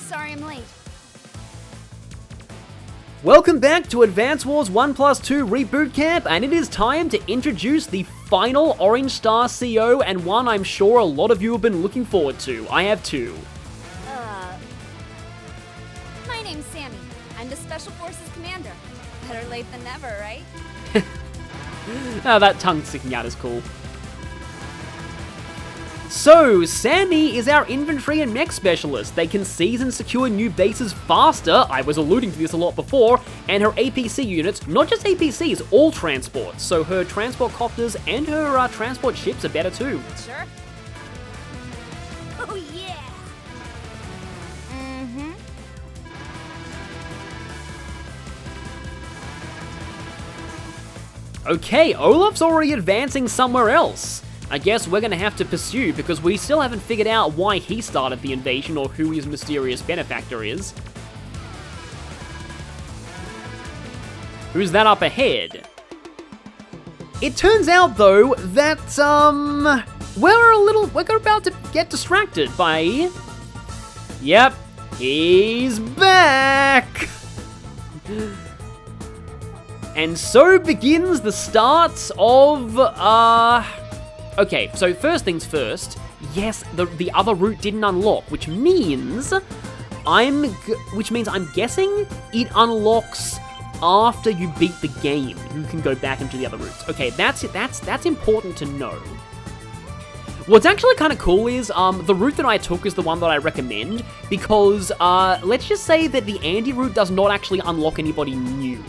sorry I'm late. Welcome back to Advance Wars 1+2 Reboot Camp, and it is time to introduce the final Orange Star CO, and one I'm sure a lot of you have been looking forward to. I have two. My name's Sami. I'm the Special Forces Commander. Better late than never, right? Oh, that tongue sticking out is cool. So, Sami is our infantry and mech specialist. They can seize and secure new bases faster, I was alluding to this a lot before, and her APC units, not just APCs, all transports. So her transport copters and her transport ships are better too. Sure. Oh yeah! Mm-hmm. Okay, Olaf's already advancing somewhere else. I guess we're gonna have to pursue because we still haven't figured out why he started the invasion or who his mysterious benefactor is. Who's that up ahead? It turns out though that we're about to get distracted by. Yep, he's back. And so begins the start of okay, so first things first, yes, the other route didn't unlock, which means I'm guessing it unlocks after you beat the game. You can go back into the other routes. Okay, that's important to know. What's actually kind of cool is the route that I took is the one that I recommend because let's just say that the Andy route does not actually unlock anybody new.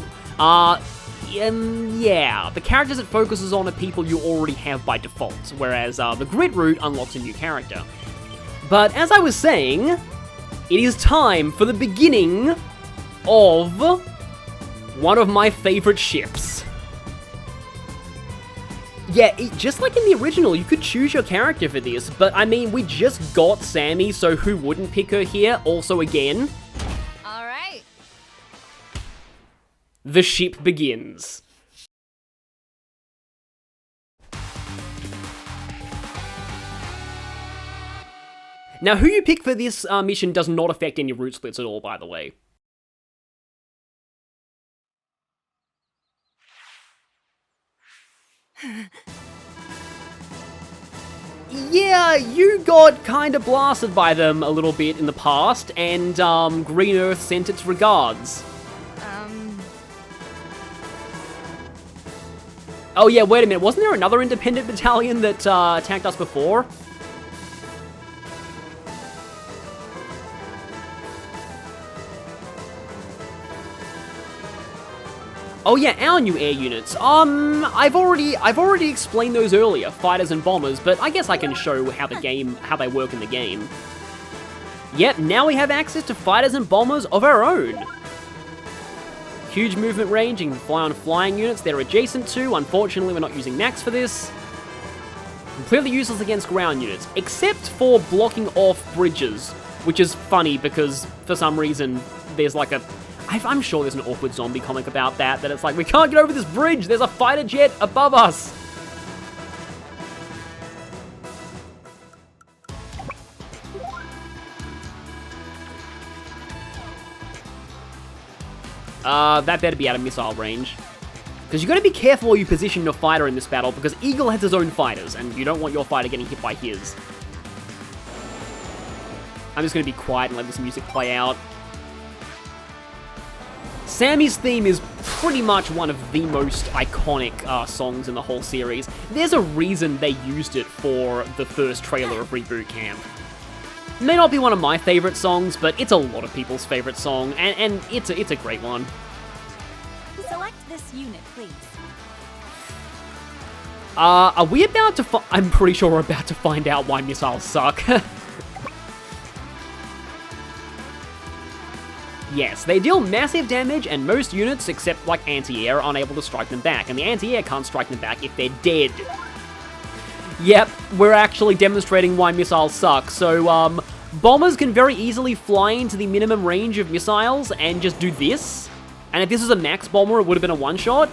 Yeah, the characters it focuses on are people you already have by default, whereas the grid route unlocks a new character. But as I was saying, it is time for the beginning of one of my favorite ships. Yeah, just like in the original, you could choose your character for this, but I mean, we just got Sami, so who wouldn't pick her here? Also again, the ship begins. Now, who you pick for this mission does not affect any route splits at all, by the way. Yeah, you got kinda blasted by them a little bit in the past, and Green Earth sent its regards. Oh yeah, wait a minute, wasn't there another independent battalion that attacked us before? Oh yeah, our new air units. I've already explained those earlier, fighters and bombers, but I guess I can show how they work in the game. Yep, now we have access to fighters and bombers of our own. Huge movement range, you can fly on flying units they're adjacent to. Unfortunately, we're not using Max for this. Completely useless against ground units, except for blocking off bridges, which is funny because for some reason there's like I'm sure there's an awkward zombie comic about that it's like, we can't get over this bridge, there's a fighter jet above us. That better be out of missile range. Because you gotta be careful where you position your fighter in this battle, because Eagle has his own fighters, and you don't want your fighter getting hit by his. I'm just gonna be quiet and let this music play out. Sami's theme is pretty much one of the most iconic songs in the whole series. There's a reason they used it for the first trailer of Reboot Camp. May not be one of my favorite songs, but it's a lot of people's favorite song, and it's a great one. Select this unit, please. Are we about to I'm pretty sure we're about to find out why missiles suck. Yes, they deal massive damage, and most units, except like anti-air, are unable to strike them back, and the anti-air can't strike them back if they're dead. Yep, we're actually demonstrating why missiles suck. So, bombers can very easily fly into the minimum range of missiles and just do this. And if this was a max bomber, it would have been a one-shot.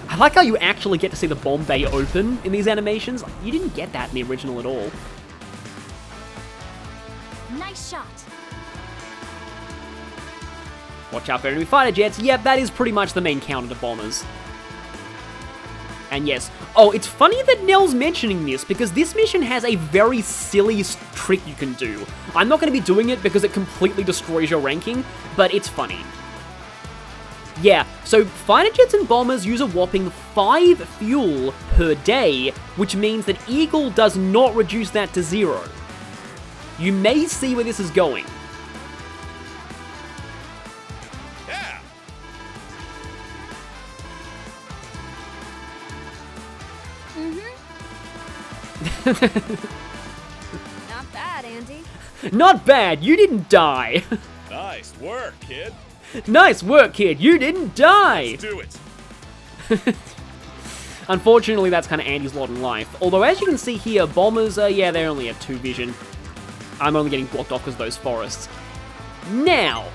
I like how you actually get to see the bomb bay open in these animations. You didn't get that in the original at all. Nice Nice shot. Watch out for enemy fighter jets. Yep, that is pretty much the main counter to bombers. And yes. Oh, it's funny that Nell's mentioning this, because this mission has a very silly trick you can do. I'm not going to be doing it because it completely destroys your ranking, but it's funny. Yeah, so fighter jets and bombers use a whopping 5 fuel per day, which means that Eagle does not reduce that to 0. You may see where this is going. Yeah. Not bad, Andy. Not bad, you didn't die. Nice work, kid. Nice work, kid, you didn't die. Let's do it. Unfortunately, that's kind of Andy's lot in life. Although, as you can see here, bombers, yeah, they only have 2 vision. I'm only getting blocked off because of those forests. Now,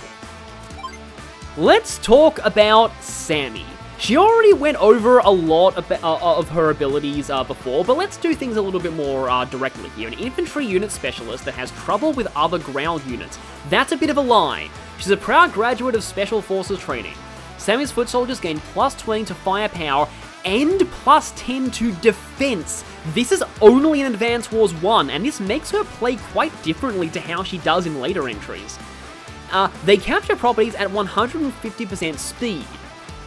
let's talk about Sami. She already went over a lot of her abilities before, but let's do things a little bit more directly here. An infantry unit specialist that has trouble with other ground units. That's a bit of a lie. She's a proud graduate of Special Forces training. Sami's foot soldiers gain plus 20 to firepower and plus 10 to defense. This is only in Advance Wars 1, and this makes her play quite differently to how she does in later entries. They capture properties at 150% speed.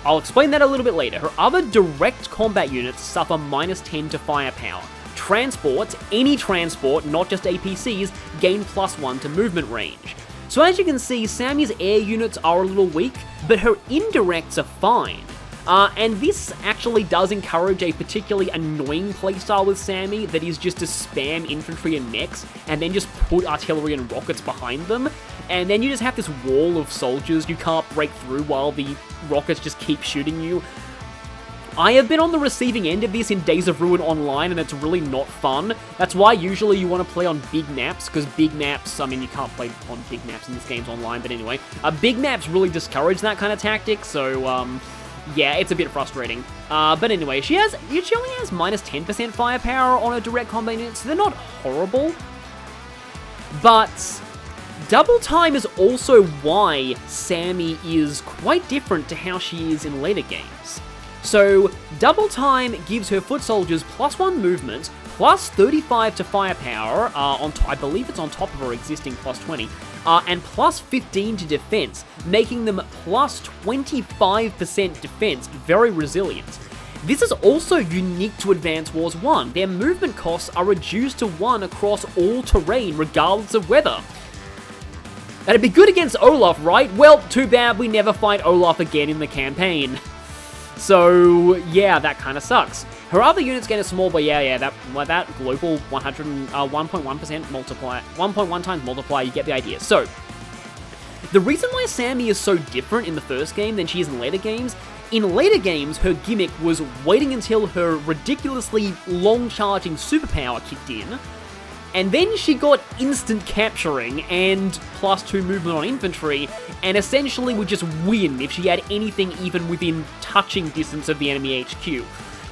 I'll explain that a little bit later. Her other direct combat units suffer minus 10 to firepower. Transports, any transport, not just APCs, gain plus 1 to movement range. So as you can see, Sami's air units are a little weak, but her indirects are fine. And this actually does encourage a particularly annoying playstyle with Sami that is just to spam infantry and mechs, and then just put artillery and rockets behind them, and then you just have this wall of soldiers you can't break through while the rockets just keep shooting you. I have been on the receiving end of this in Days of Ruin Online, and it's really not fun. That's why usually you want to play on big maps, because big maps, I mean, you can't play on big maps in this game's online, but anyway. Big maps really discourage that kind of tactic, so, yeah, it's a bit frustrating. But anyway, she only has minus 10% firepower on her direct combat units, so they're not horrible. But double time is also why Sami is quite different to how she is in later games. So, double time gives her foot soldiers plus 1 movement, plus 35 to firepower, I believe it's on top of her existing plus 20, and plus 15 to defense, making them plus 25% defense, very resilient. This is also unique to Advance Wars 1. Their movement costs are reduced to 1 across all terrain, regardless of weather. That'd be good against Olaf, right? Well, too bad we never fight Olaf again in the campaign. So, yeah, that kind of sucks. Her other units gain a small, but yeah, that global 1.1% multiplier, 1.1 times multiplier, you get the idea. So, the reason why Sami is so different in the first game than she is in later games, her gimmick was waiting until her ridiculously long-charging superpower kicked in, and then she got instant capturing and plus 2 movement on infantry, and essentially would just win if she had anything even within touching distance of the enemy HQ.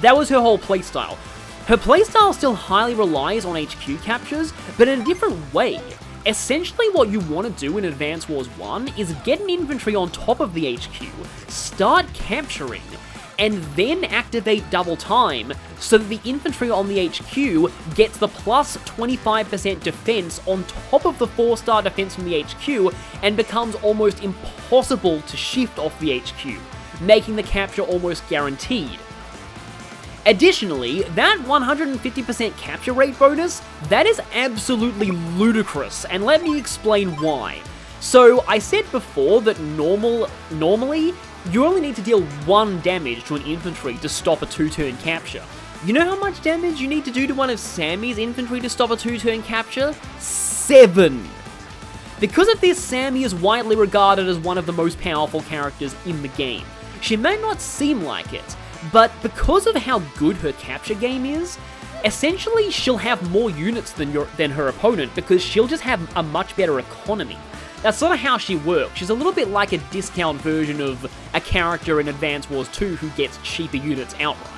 That was her whole playstyle. Her playstyle still highly relies on HQ captures, but in a different way. Essentially what you want to do in Advance Wars 1 is get an infantry on top of the HQ, start capturing, and then activate double time, so that the infantry on the HQ gets the plus 25% defense on top of the 4-star defense from the HQ, and becomes almost impossible to shift off the HQ, making the capture almost guaranteed. Additionally, that 150% capture rate bonus, that is absolutely ludicrous, and let me explain why. So, I said before that normally, you only need to deal 1 damage to an infantry to stop a 2-turn capture. You know how much damage you need to do to one of Sami's infantry to stop a 2-turn capture? 7! Because of this, Sami is widely regarded as one of the most powerful characters in the game. She may not seem like it, but because of how good her capture game is, essentially she'll have more units than her opponent, because she'll just have a much better economy. That's sort of how she works. She's a little bit like a discount version of a character in Advance Wars 2 who gets cheaper units outright.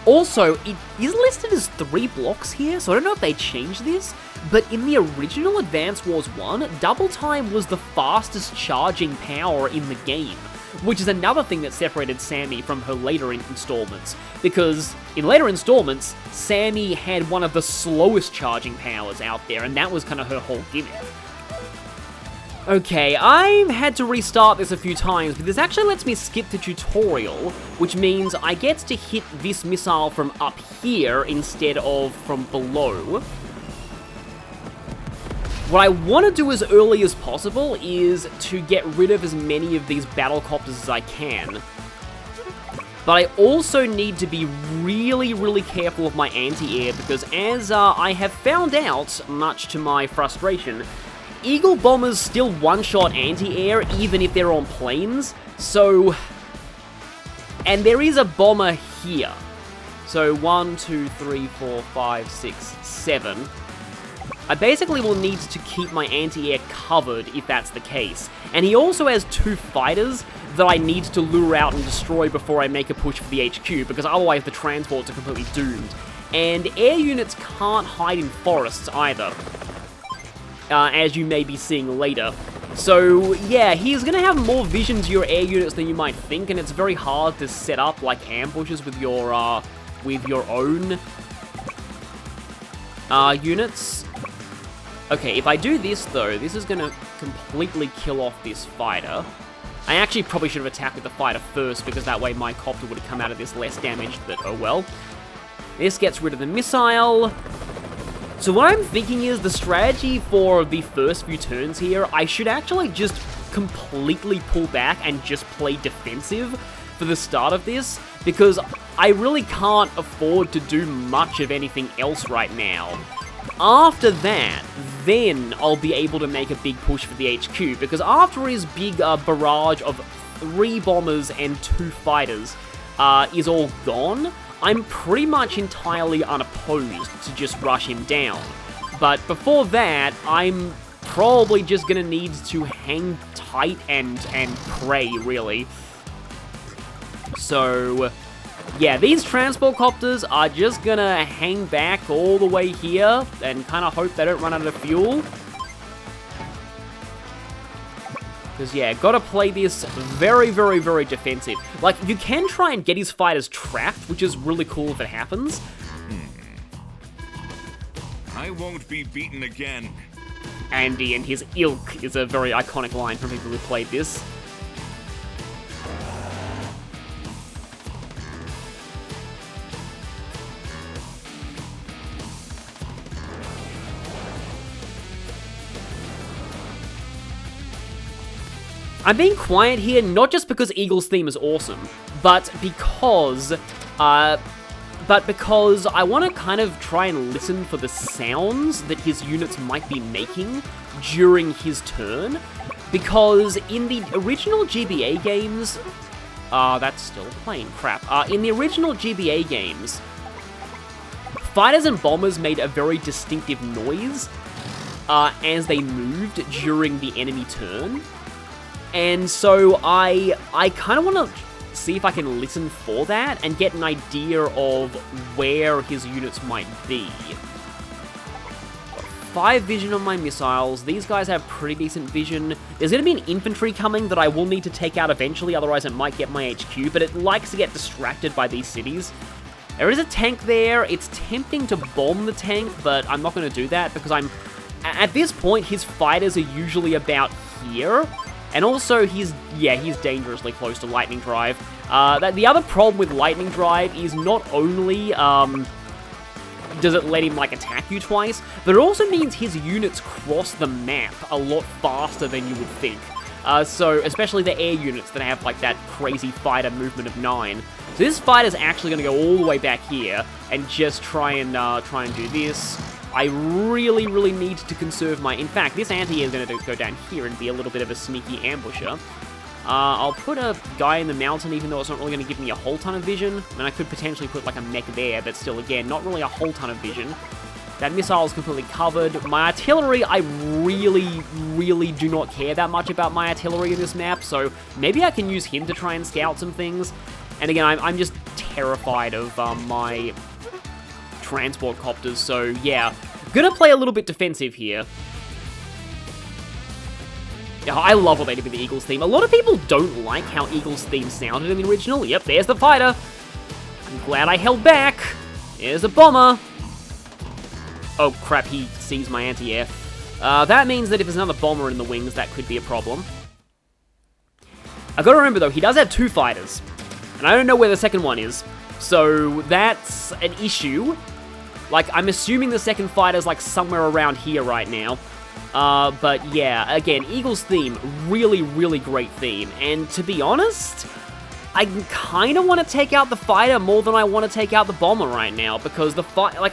Also, it is listed as 3 blocks here, so I don't know if they changed this, but in the original Advance Wars 1, Double Time was the fastest charging power in the game, which is another thing that separated Sami from her later installments, because in later installments, Sami had one of the slowest charging powers out there, and that was kind of her whole gimmick. Okay, I've had to restart this a few times, but this actually lets me skip the tutorial, which means I get to hit this missile from up here instead of from below. What I want to do as early as possible is to get rid of as many of these battle copters as I can. But I also need to be really, really careful of my anti-air, because as I have found out, much to my frustration, Eagle bombers still one-shot anti-air even if they're on planes, so... And there is a bomber here. So 1, 2, 3, 4, 5, 6, 7. I basically will need to keep my anti-air covered if that's the case. And he also has 2 fighters that I need to lure out and destroy before I make a push for the HQ, because otherwise the transports are completely doomed. And air units can't hide in forests either, as you may be seeing later. So yeah, he's gonna have more vision to your air units than you might think, and it's very hard to set up like ambushes with your own units. Okay, if I do this though, this is gonna completely kill off this fighter. I actually probably should have attacked with the fighter first, because that way my copter would have come out of this less damaged, but oh well. This gets rid of the missile. So what I'm thinking is the strategy for the first few turns here, I should actually just completely pull back and just play defensive for the start of this, because I really can't afford to do much of anything else right now. After that, then I'll be able to make a big push for the HQ, because after his big barrage of 3 bombers and 2 fighters is all gone, I'm pretty much entirely unopposed to just rush him down. But before that, I'm probably just gonna need to hang tight and pray, really. So, yeah, these transport copters are just gonna hang back all the way here and kind of hope they don't run out of fuel. Because, yeah, gotta play this very, very, very defensive. Like, you can try and get his fighters trapped, which is really cool if it happens. I won't be beaten again. Andy and his ilk is a very iconic line from people who played this. I'm being quiet here, not just because Eagle's theme is awesome, but because I want to kind of try and listen for the sounds that his units might be making during his turn, because in the original GBA games, that's still playing, crap. In the original GBA games, fighters and bombers made a very distinctive noise as they moved during the enemy turn. And so I kind of want to see if I can listen for that and get an idea of where his units might be. 5 vision on my missiles. These guys have pretty decent vision. There's going to be an infantry coming that I will need to take out eventually, otherwise it might get my HQ, but it likes to get distracted by these cities. There is a tank there. It's tempting to bomb the tank, but I'm not going to do that because at this point, his fighters are usually about here. And also, he's dangerously close to Lightning Drive. The other problem with Lightning Drive is not only does it let him, like, attack you twice, but it also means his units cross the map a lot faster than you would think. So, especially the air units that have, like, that crazy fighter movement of 9. So this fighter's actually going to go all the way back here and just try and do this. I really, really need to conserve my... In fact, this anti-air is going to go down here and be a little bit of a sneaky ambusher. I'll put a guy in the mountain, even though it's not really going to give me a whole ton of vision. I mean, I could potentially put, like, a mech there, but still, again, not really a whole ton of vision. That missile is completely covered. My artillery, I really, really do not care that much about my artillery in this map, so maybe I can use him to try and scout some things. And again, I'm just terrified of my transport copters, so yeah. Gonna play a little bit defensive here. Yeah, I love what they did with the Eagles theme. A lot of people don't like how Eagles theme sounded in the original. Yep, there's the fighter. I'm glad I held back. There's a bomber. Oh crap, he sees my anti-air. That means that if there's another bomber in the wings, that could be a problem. I've got to remember though, he does have 2 fighters. And I don't know where the second one is. So that's an issue. Like, I'm assuming the second fighter's like somewhere around here right now. But yeah, again, Eagles theme, really, really great theme. And to be honest, I kind of want to take out the fighter more than I want to take out the bomber right now, because the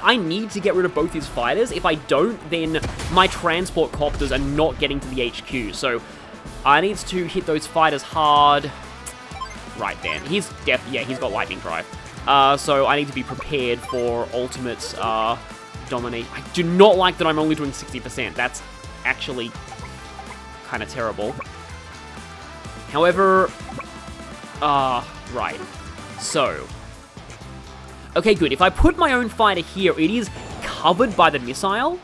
I need to get rid of both his fighters. If I don't, then my transport copters are not getting to the HQ. So I need to hit those fighters hard. Right then, he's got lightning drive. So I need to be prepared for ultimate domination. I do not like that I'm only doing 60%. That's actually kind of terrible. However, right. So, okay, good. If I put my own fighter here, it is covered by the missile,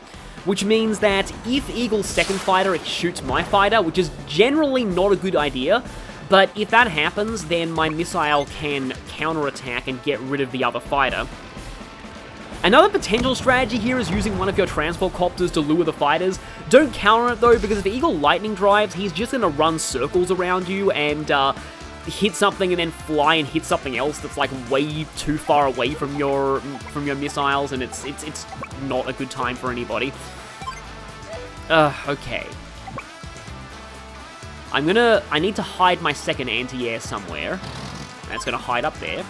which means that if Eagle's second fighter shoots my fighter, which is generally not a good idea, but if that happens, then my missile can counterattack and get rid of the other fighter. Another potential strategy here is using one of your transport copters to lure the fighters. Don't counter it though, because if Eagle lightning drives, he's just going to run circles around you and hit something and then fly and hit something else that's like way too far away from your missiles, and it's not a good time for anybody. Okay. I need to hide my second anti-air somewhere. That's gonna hide up there.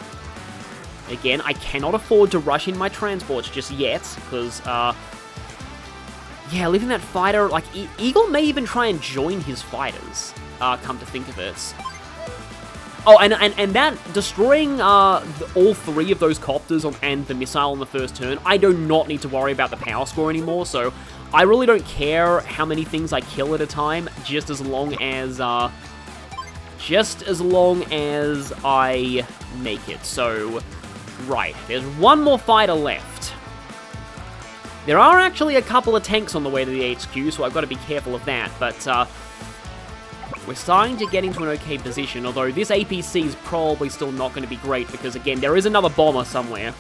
Again, I cannot afford to rush in my transports just yet, because, yeah, leaving that fighter, like, Eagle may even try and join his fighters, come to think of it. Oh, and that, destroying, all 3 of those copters and the missile on the first turn, I do not need to worry about the power score anymore, so I really don't care how many things I kill at a time, just as long as I make it. So, right, there's one more fighter left. There are actually a couple of tanks on the way to the HQ, so I've got to be careful of that, but we're starting to get into an okay position, although this APC is probably still not going to be great, because again, there is another bomber somewhere.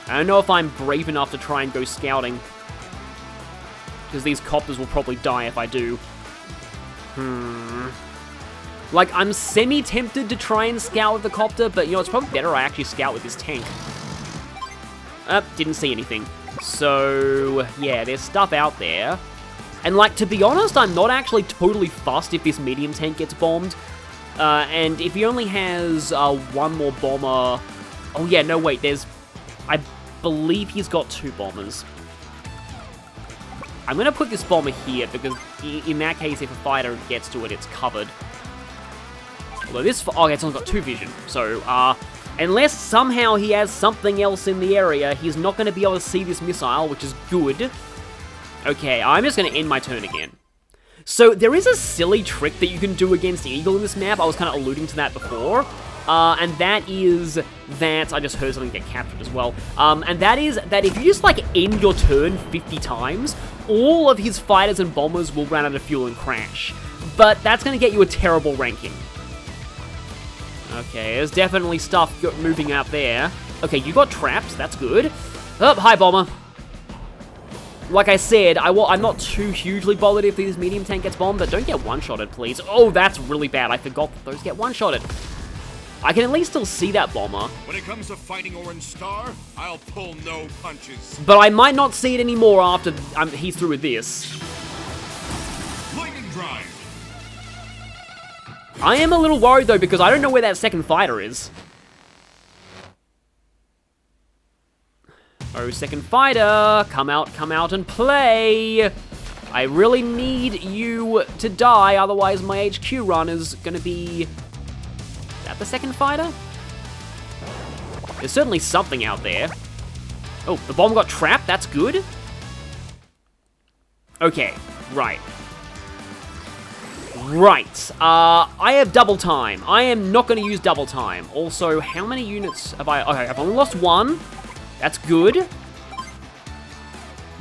I don't know if I'm brave enough to try and go scouting, because these copters will probably die if I do. Like, I'm semi-tempted to try and scout with the copter, but, you know, it's probably better I actually scout with this tank. Didn't see anything. So, yeah, there's stuff out there. And, like, to be honest, I'm not actually totally fussed if this medium tank gets bombed. And if he only has one more bomber... Oh, yeah, no, wait, I believe he's got 2 bombers. I'm going to put this bomber here, because in that case, if a fighter gets to it, it's covered. Although this... Oh, it's only got 2 vision. So, unless somehow he has something else in the area, he's not going to be able to see this missile, which is good. Okay, I'm just going to end my turn again. So, there is a silly trick that you can do against Eagle in this map. I was kind of alluding to that before. And that is that... I just heard something get captured as well. And that is that if you just, like, end your turn 50 times, all of his fighters and bombers will run out of fuel and crash. But that's going to get you a terrible ranking. Okay, there's definitely stuff moving out there. Okay, you got trapped. That's good. Oh, hi, bomber. Like I said, I'm not too hugely bothered if this medium tank gets bombed, but don't get one-shotted, please. Oh, that's really bad. I forgot that those get one-shotted. I can at least still see that bomber. When it comes to fighting Orange Star, I'll pull no punches. But I might not see it anymore after he's through with this. Lightning drive. I am a little worried, though, because I don't know where that second fighter is. Oh, second fighter, come out and play. I really need you to die, otherwise my HQ run is gonna be... Is that the second fighter? There's certainly something out there. Oh, the bomb got trapped, that's good. Okay, right. Right, I have double time. I am not going to use double time. Also, how many units have I... Okay, I've only lost one. That's good.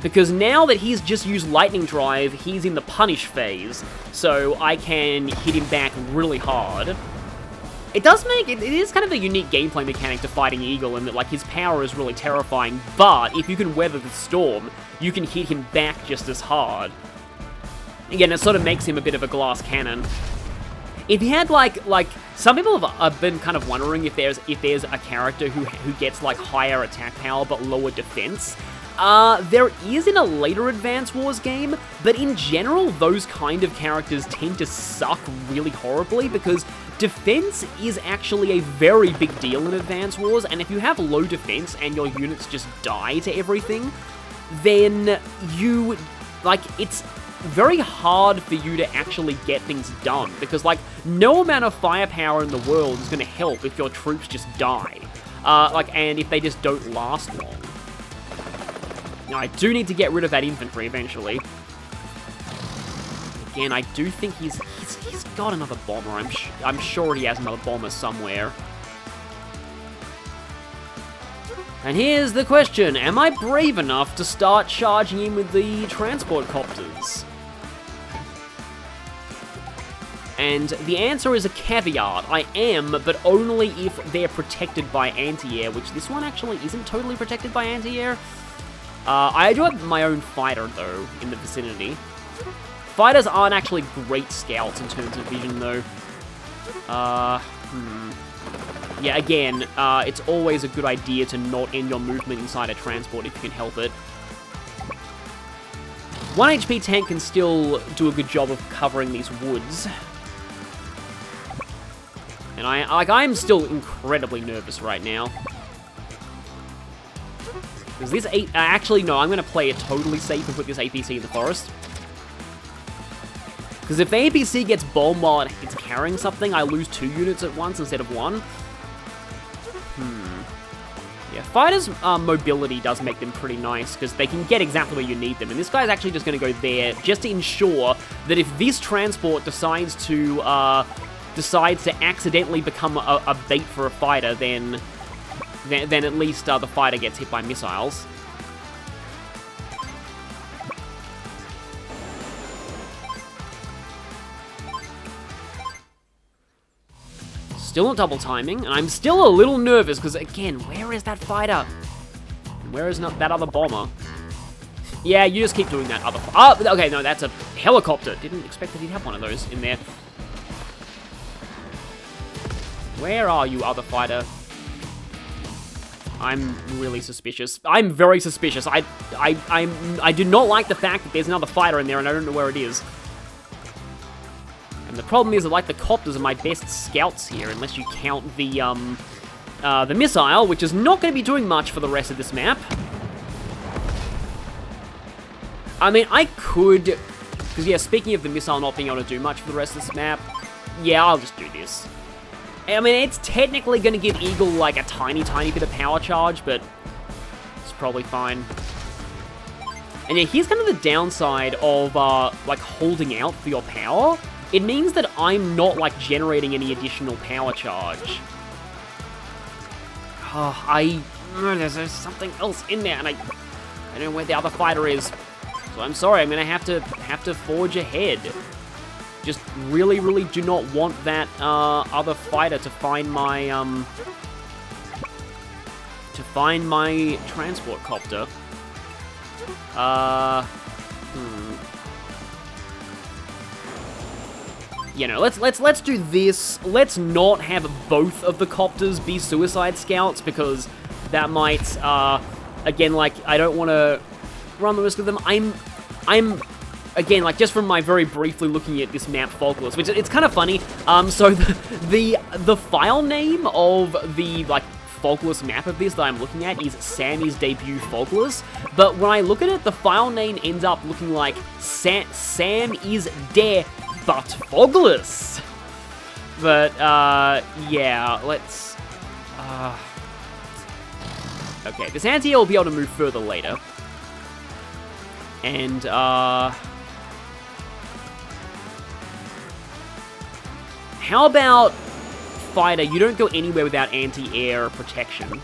Because now that he's just used Lightning Drive, he's in the punish phase. So I can hit him back really hard. It does make... It is kind of a unique gameplay mechanic to Fighting Eagle in that, like, his power is really terrifying. But if you can weather the storm, you can hit him back just as hard. Again, it sort of makes him a bit of a glass cannon. If you had, like some people have been kind of wondering if there's a character who gets, like, higher attack power but lower defense. There is in a later Advance Wars game, but in general, those kind of characters tend to suck really horribly because defense is actually a very big deal in Advance Wars, and if you have low defense and your units just die to everything, then you, like, it's very hard for you to actually get things done, because, like, no amount of firepower in the world is going to help if your troops just die, and if they just don't last long. Now, I do need to get rid of that infantry eventually. Again, I do think he's got another bomber. I'm sure he has another bomber somewhere. And here's the question, am I brave enough to start charging in with the transport copters? And the answer is a caveat. I am, but only if they're protected by anti-air, which this one actually isn't totally protected by anti-air. I do have my own fighter, though, in the vicinity. Fighters aren't actually great scouts in terms of vision, though. Yeah, again, it's always a good idea to not end your movement inside a transport if you can help it. 1 HP tank can still do a good job of covering these woods. And I'm still incredibly nervous right now. Because this actually, no, I'm going to play it totally safe and put this APC in the forest. Because if the APC gets bombed while it's carrying something, I lose 2 units at once instead of 1. Yeah, fighters' mobility does make them pretty nice, because they can get exactly where you need them. And this guy's actually just going to go there, just to ensure that if this transport decides to accidentally become a bait for a fighter, then at least the fighter gets hit by missiles. Still not double timing, and I'm still a little nervous, because again, where is that fighter? And where is that other bomber? Yeah, you just keep doing that other... Oh, okay, no, that's a helicopter. Didn't expect that he'd have one of those in there. Where are you, other fighter? I'm really suspicious. I'm very suspicious. I do not like the fact that there's another fighter in there and I don't know where it is. And the problem is that, like, the copters are my best scouts here, unless you count the missile, which is not going to be doing much for the rest of this map. I mean, I could... Because, yeah, speaking of the missile not being able to do much for the rest of this map, yeah, I'll just do this. I mean, it's technically going to give Eagle, like, a tiny bit of power charge, but it's probably fine. And yeah, here's kind of the downside of, like, holding out for your power. It means that I'm not, like, generating any additional power charge. Oh, there's something else in there, and I don't know where the other fighter is. So I'm sorry, I'm going to have to forge ahead. Just really, really do not want that other fighter to find my transport copter. You know, let's do this. Let's not have both of the copters be suicide scouts, because that might again, like, I don't want to run the risk of them. I'm again, like, just from my very briefly looking at this map, Fogless, which it's kind of funny. So the file name of the, like, Fogless map of this that I'm looking at is Sammy's Debut Fogless, but when I look at it, the file name ends up looking like Sam is there, but Fogless. But yeah, let's okay, this anti-air will be able to move further later. And How about, fighter, you don't go anywhere without anti-air protection.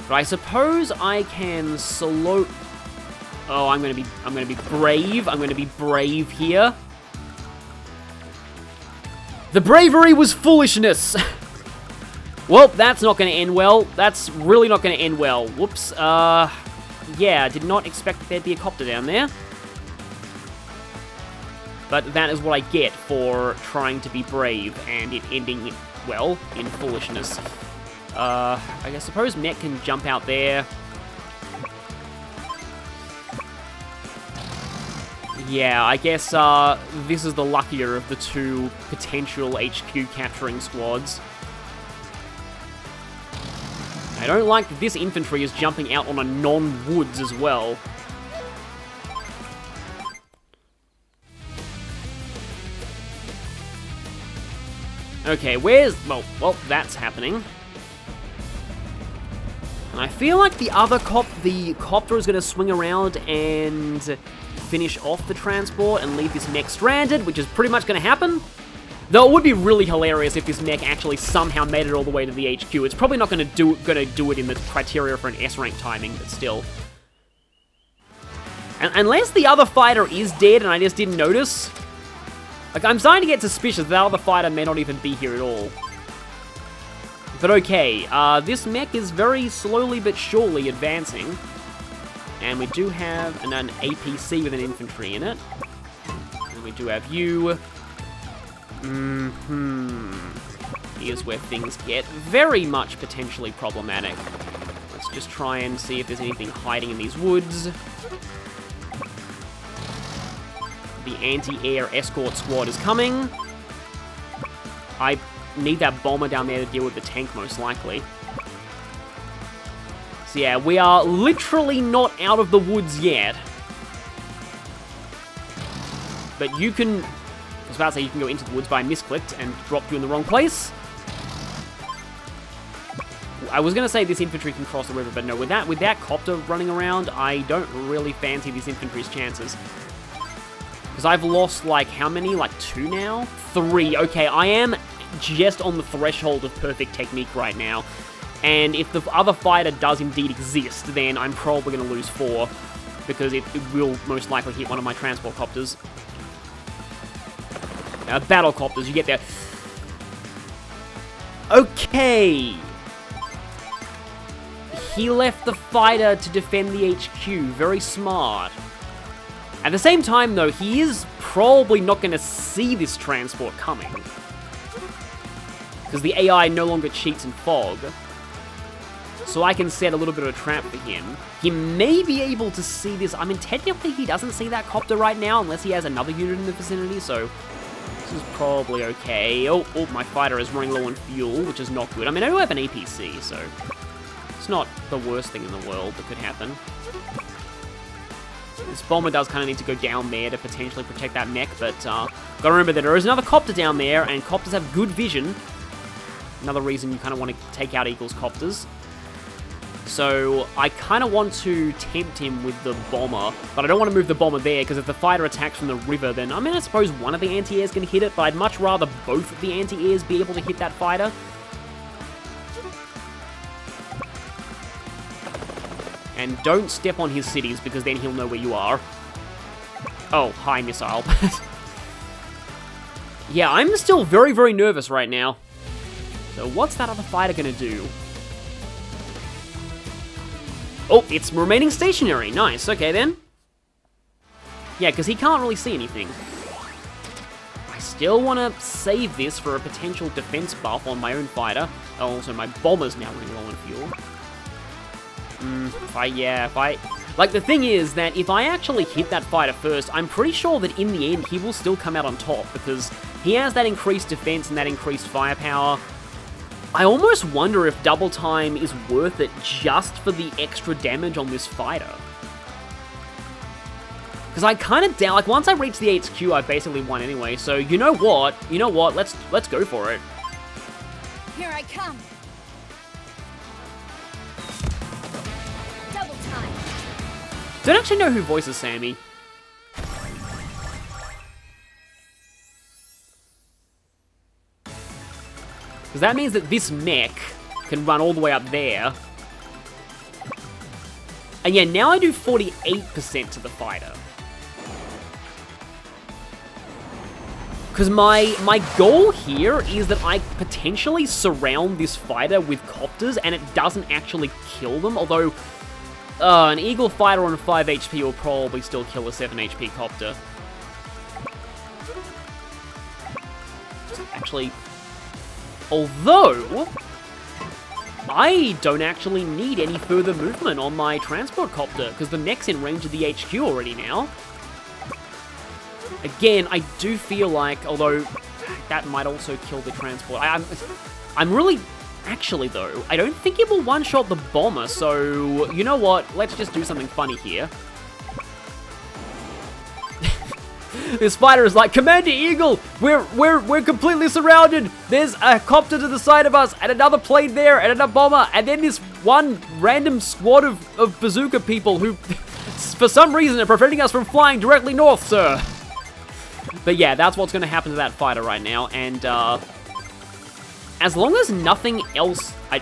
But I suppose I can slow... Oh, I'm gonna be brave. I'm gonna be brave here. The bravery was foolishness! Well, that's not gonna end well. That's really not gonna end well. Whoops. Yeah, did not expect that there'd be a copter down there. But that is what I get for trying to be brave and it ending, well, in foolishness. I suppose Mech can jump out there. Yeah, I guess, this is the luckier of the two potential HQ capturing squads. I don't like that this infantry is jumping out on a non-woods as well. Okay, where's... Well, that's happening. And I feel like the copter is going to swing around and finish off the transport and leave this mech stranded, which is pretty much going to happen. Though it would be really hilarious if this mech actually somehow made it all the way to the HQ. It's probably not going to do it in the criteria for an S-rank timing, but still. And unless the other fighter is dead and I just didn't notice. Like, I'm starting to get suspicious that other fighter may not even be here at all. But okay, this mech is very slowly but surely advancing. And we do have an APC with an infantry in it. And we do have you. Here's where things get very much potentially problematic. Let's just try and see if there's anything hiding in these woods. The anti-air escort squad is coming. I need that bomber down there to deal with the tank, most likely. So yeah, we are literally not out of the woods yet. But you can... I was about to say you can go into the woods, but I misclicked and dropped you in the wrong place. I was going to say this infantry can cross the river, but no, with that copter running around, I don't really fancy this infantry's chances. Because I've lost, like, how many? Like, 2 now? 3. Okay, I am just on the threshold of perfect technique right now. And if the other fighter does indeed exist, then I'm probably going to lose 4. Because it will most likely hit one of my transport copters. Battle copters, you get there. Okay. He left the fighter to defend the HQ. Very smart. At the same time, though, he is probably not going to see this transport coming. Because the AI no longer cheats in fog. So I can set a little bit of a trap for him. He may be able to see this. I mean, technically, he doesn't see that copter right now, unless he has another unit in the vicinity, so... This is probably okay. Oh, my fighter is running low on fuel, which is not good. I mean, I do have an APC, so... It's not the worst thing in the world that could happen. This bomber does kind of need to go down there to potentially protect that mech, but gotta remember that there is another copter down there, and copters have good vision. Another reason you kind of want to take out Eagle's copters. So I kind of want to tempt him with the bomber, but I don't want to move the bomber there, because if the fighter attacks from the river, then, I mean, I suppose one of the anti-airs can hit it, but I'd much rather both of the anti-airs be able to hit that fighter. And don't step on his cities, because then he'll know where you are. Oh, hi, missile. Yeah, I'm still very, very nervous right now. So what's that other fighter gonna do? Oh, it's remaining stationary. Nice, okay then. Yeah, because he can't really see anything. I still want to save this for a potential defense buff on my own fighter. Also, my bomber's now running low on fuel. Like, the thing is that if I actually hit that fighter first, I'm pretty sure that in the end, he will still come out on top, because he has that increased defense and that increased firepower. I almost wonder if double time is worth it just for the extra damage on this fighter. Because I kind of doubt, like, once I reach the HQ, I basically won anyway, so you know what, let's go for it. Here I come. Double time. Don't actually know who voices Sammy. Because that means that this mech can run all the way up there. And yeah, now I do 48% to the fighter. Because my goal here is that I potentially surround this fighter with copters and it doesn't actually kill them, although an Eagle fighter on 5 HP will probably still kill a 7 HP copter. Actually, although I don't actually need any further movement on my transport copter because the mech's in range of the HQ already now. Again, I do feel like, although that might also kill the transport, I'm really... Actually, though, I don't think it will one-shot the bomber, so... You know what? Let's just do something funny here. This fighter is like, Commander Eagle, we're completely surrounded. There's a copter to the side of us, and another plane there, and another bomber, and then this one random squad of bazooka people who, for some reason, are preventing us from flying directly north, sir. But yeah, that's what's going to happen to that fighter right now, and as long as nothing else, I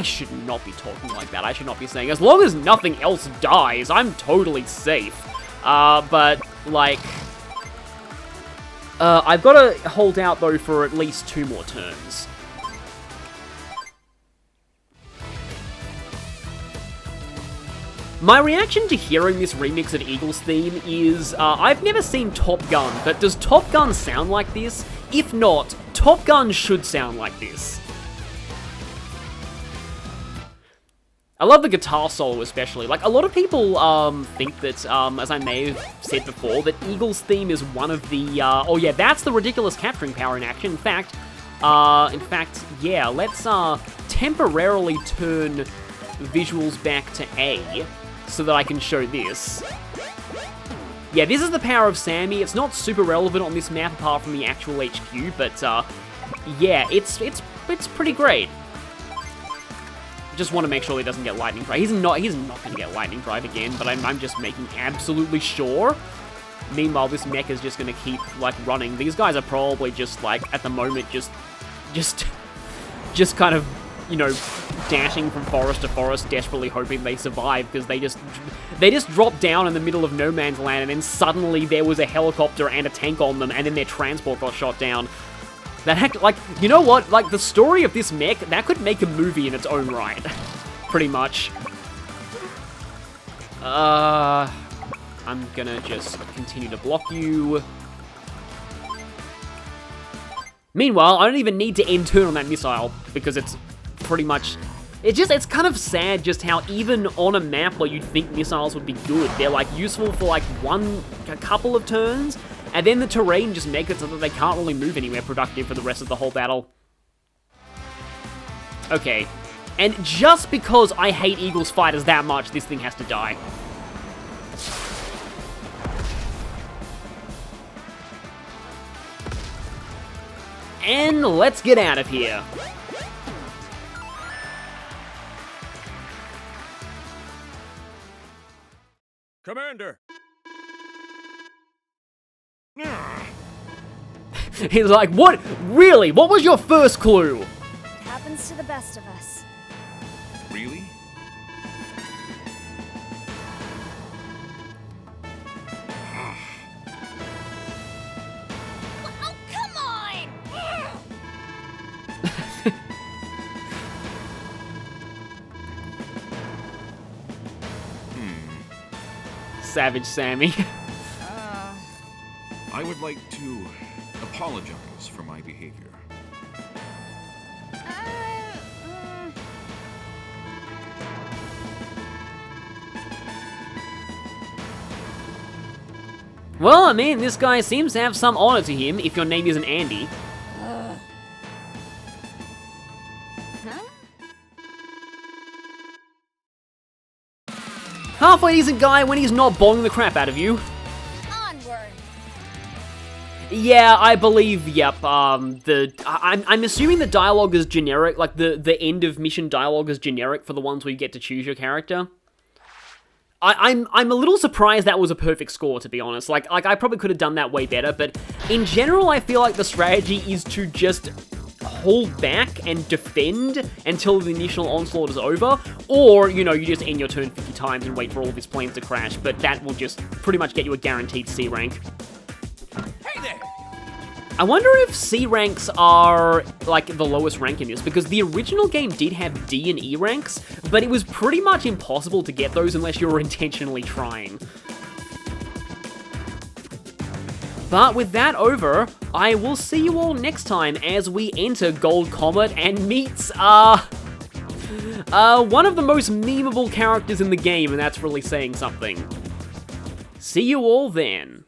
should not be talking like that. I should not be saying, as long as nothing else dies, I'm totally safe. But, like, I've got to hold out, though, for at least 2 more turns. My reaction to hearing this remix of Eagle's theme is, I've never seen Top Gun, but does Top Gun sound like this? If not, Top Gun should sound like this. I love the guitar solo especially. Like, a lot of people think that, as I may have said before, that Eagle's theme is one of the, oh yeah, that's the ridiculous capturing power in action. In fact, yeah, let's temporarily turn visuals back to A so that I can show this. Yeah, this is the power of Sami. It's not super relevant on this map apart from the actual HQ, but yeah, it's pretty great. Just want to make sure he doesn't get lightning drive. He's not going to get lightning drive again, but I'm just making absolutely sure. Meanwhile, this mech is just going to keep like running. These guys are probably just like at the moment just kind of, you know, dashing from forest to forest, desperately hoping they survive because they just dropped down in the middle of no man's land, and then suddenly there was a helicopter and a tank on them, and then their transport got shot down. That like, you know what? Like, the story of this mech, that could make a movie in its own right. Pretty much. I'm gonna just continue to block you. Meanwhile, I don't even need to end turn on that missile, because it's pretty much... It's kind of sad just how even on a map where you'd think missiles would be good, they're, like, useful for, like, a couple of turns, and then the terrain just makes it so that they can't really move anywhere productive for the rest of the whole battle. Okay. And just because I hate Eagle's fighters that much, this thing has to die. And let's get out of here. Commander! He's like, what? Really? What was your first clue? It happens to the best of us. Really? Oh, come on! Savage Sami. I would like to apologize for my behavior. Well, I mean, this guy seems to have some honor to him if your name isn't Andy. Halfway decent guy when he's not bonging the crap out of you. Onward. Yeah, I believe, yep, I'm assuming the dialogue is generic, like the end of mission dialogue is generic for the ones where you get to choose your character. I'm a little surprised that was a perfect score, to be honest. Like I probably could have done that way better, but in general, I feel like the strategy is to just hold back and defend until the initial onslaught is over, or, you know, you just end your turn 50 times and wait for all of his planes to crash, but that will just pretty much get you a guaranteed C rank. Hey there! I wonder if C ranks are, like, the lowest rank in this, because the original game did have D and E ranks, but it was pretty much impossible to get those unless you were intentionally trying. But with that over, I will see you all next time as we enter Gold Comet and meets, one of the most memeable characters in the game, and that's really saying something. See you all then.